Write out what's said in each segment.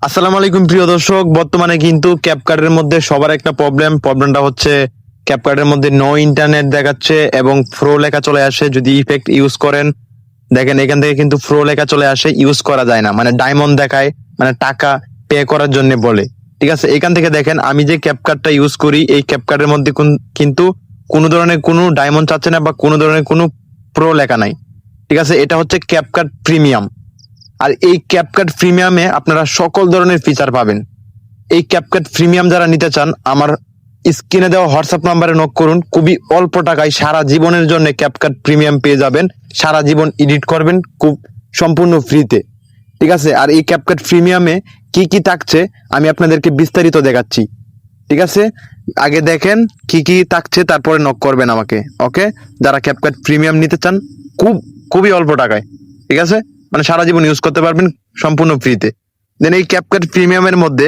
আসসালামু আলাইকুম প্রিয় দর্শক, বর্তমানে কিন্তু ক্যাপকাটের মধ্যে সবার একটা প্রবলেমটা হচ্ছে ক্যাপকাটের মধ্যে নো ইন্টারনেট দেখাচ্ছে এবং ফ্রো লেখা চলে আসে। যদি ইফেক্ট ইউজ করেন, দেখেন এখান থেকে কিন্তু ফ্রো লেখা চলে আসে, ইউজ করা যায় না, মানে ডায়মন্ড দেখায়, মানে টাকা পে করার জন্য বলে। ঠিক আছে, এখান থেকে দেখেন আমি যে ক্যাপকাটটা ইউজ করি, এই ক্যাপকাটের মধ্যে কিন্তু কোনো ধরনের কোনো ডায়মন্ড চাচ্ছে না বা কোনো ধরনের কোনো প্রো লেখা নাই। ঠিক আছে, এটা হচ্ছে ক্যাপকাট প্রিমিয়াম। আর এই ক্যাপকাট প্রিমিয়ামে আপনারা সকল ধরনের ফিচার পাবেন। এই ক্যাপকাট প্রিমিয়াম যারা নিতে চান, আমার স্ক্রিনে দেওয়া হোয়াটসঅ্যাপ নাম্বারে নক করুন। খুবই অল্প টাকায় সারা জীবনের জন্য ক্যাপকাট প্রিমিয়াম পেয়ে যাবেন। সারা জীবন এডিট করবেন খুব সম্পূর্ণ ফ্রিতে। ঠিক আছে, আর এই ক্যাপকাট প্রিমিয়ামে কি কি থাকছে আমি আপনাদেরকে বিস্তারিত দেখাচ্ছি। ঠিক আছে, আগে দেখেন কি কি থাকছে, তারপরে নক করবেন আমাকে। ওকে, যারা ক্যাপকাট প্রিমিয়াম নিতে চান খুবই অল্প টাকায়, ঠিক আছে, মানে সারা জীবন ইউজ করতে পারবেন সম্পূর্ণ ফ্রিতে। দেন এই ক্যাপকাট প্রিমিয়ামের মধ্যে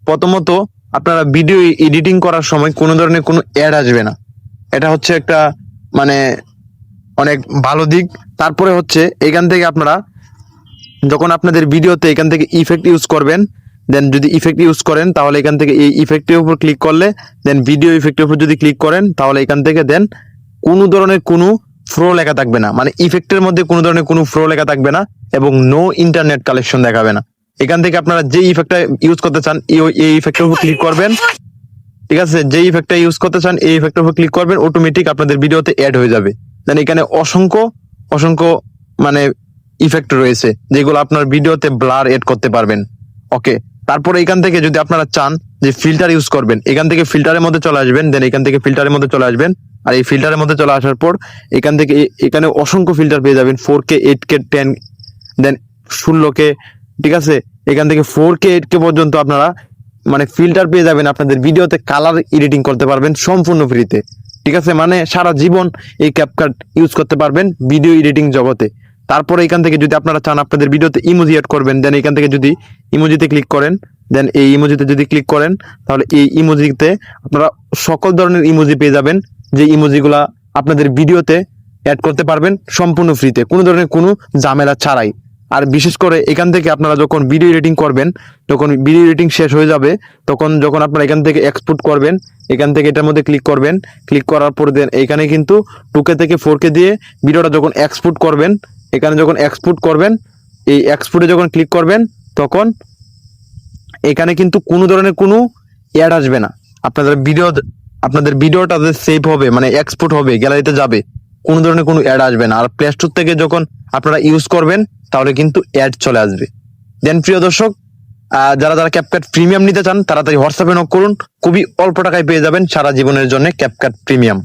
প্রথমত আপনারা ভিডিও এডিটিং করার সময় কোনো ধরনের কোনো অ্যাড আসবে না। এটা হচ্ছে একটা মানে অনেক ভালো দিক। তারপরে হচ্ছে এখান থেকে আপনারা যখন আপনাদের ভিডিওতে এখান থেকে ইফেক্ট ইউজ করবেন, দেন যদি ইফেক্ট ইউজ করেন তাহলে এখান থেকে এই ইফেক্টের উপর ক্লিক করলে, দেন ভিডিও ইফেক্টের উপর যদি ক্লিক করেন তাহলে এখান থেকে দেন কোনো ধরনের কোনো ফ্লো লেখা থাকবে না, মানে ইফেক্টের মধ্যে কোনো ধরনের কোনো ফ্লো লেখা থাকবে না এবং নো ইন্টারনেট কালেকশন দেখাবে না। এখান থেকে আপনারা যে ইফেক্টটা ইউজ করতে চান এই ইফেক্টের উপর ক্লিক করবেন। ঠিক আছে, যে ইফেক্টটা ইউজ করতে চান এই ইফেক্টের উপর ক্লিক করবেন, অটোমেটিক আপনাদের ভিডিওতে অ্যাড হয়ে যাবে। দেন এখানে অসংখ্য অসংখ্য মানে ইফেক্ট রয়েছে যেগুলো আপনার ভিডিওতে ব্লার এড করতে পারবেন। ওকে, তারপরে এখান থেকে যদি আপনারা চান যে ফিল্টার ইউজ করবেন, এখান থেকে ফিল্টারের মধ্যে চলে আসবেন। দেন এখান থেকে ফিল্টারের মধ্যে চলে আসবেন, আর এই ফিল্টারের মধ্যে চলে আসার পর এখান থেকে এখানে অসংখ্য ফিল্টার পেয়ে যাবেন, 4K 8K 10 দেন 16K। ঠিক আছে, এখান থেকে 4K 8K পর্যন্ত আপনারা মানে ফিল্টার পেয়ে যাবেন। আপনাদের ভিডিওতে কালার এডিটিং করতে পারবেন সম্পূর্ণ ফ্রিতে। ঠিক আছে, মানে সারা জীবন এই ক্যাপকাট ইউজ করতে পারবেন ভিডিও এডিটিং জগতে। তারপরে এখান থেকে যদি আপনারা চান আপনাদের ভিডিওতে ইমোজি এড করবেন, দেন এখান থেকে যদি ইমোজিতে ক্লিক করেন, দেন এই ইমোজিতে যদি ক্লিক করেন তাহলে এই ইমোজিতে আপনারা সকল ধরনের ইমোজি পেয়ে যাবেন, যে ইমোজিগুলা আপনাদের ভিডিওতে অ্যাড করতে পারবেন সম্পূর্ণ ফ্রিতে, কোনো ধরনের কোনো ঝামেলা ছাড়াই। আর বিশেষ করে এখান থেকে আপনারা যখন ভিডিও এডিটিং করবেন, যখন ভিডিও এডিটিং শেষ হয়ে যাবে, তখন যখন আপনারা এখান থেকে এক্সপোর্ট করবেন, এখান থেকে এটার মধ্যে ক্লিক করবেন। ক্লিক করার পর দেন এখানে কিন্তু 2K থেকে 4K দিয়ে ভিডিওটা যখন এক্সপোর্ট করবেন, এখানে যখন এক্সপোর্ট করবেন, এই এক্সপোর্টে যখন ক্লিক করবেন তখন এখানে কিন্তু কোনো ধরনের কোনো অ্যাড আসবে না। আপনাদের ভিডিওটা সেভ হবে, মানে এক্সপোর্ট হবে, গ্যালারিতে যাবে, কোনো ধরনের কোনো অ্যাড আসবে না। আর প্লে স্টোর থেকে যখন আপনারা ইউজ করবেন তাহলে কিন্তু অ্যাড চলে আসবে। দেন প্রিয় দর্শক, যারা যারা ক্যাপকাট প্রিমিয়াম নিতে চান তাড়াতাড়ি হোয়াটসঅ্যাপে নক করুন। খুবই অল্প টাকায় পেয়ে যাবেন সারা জীবনের জন্য ক্যাপকাট প্রিমিয়াম।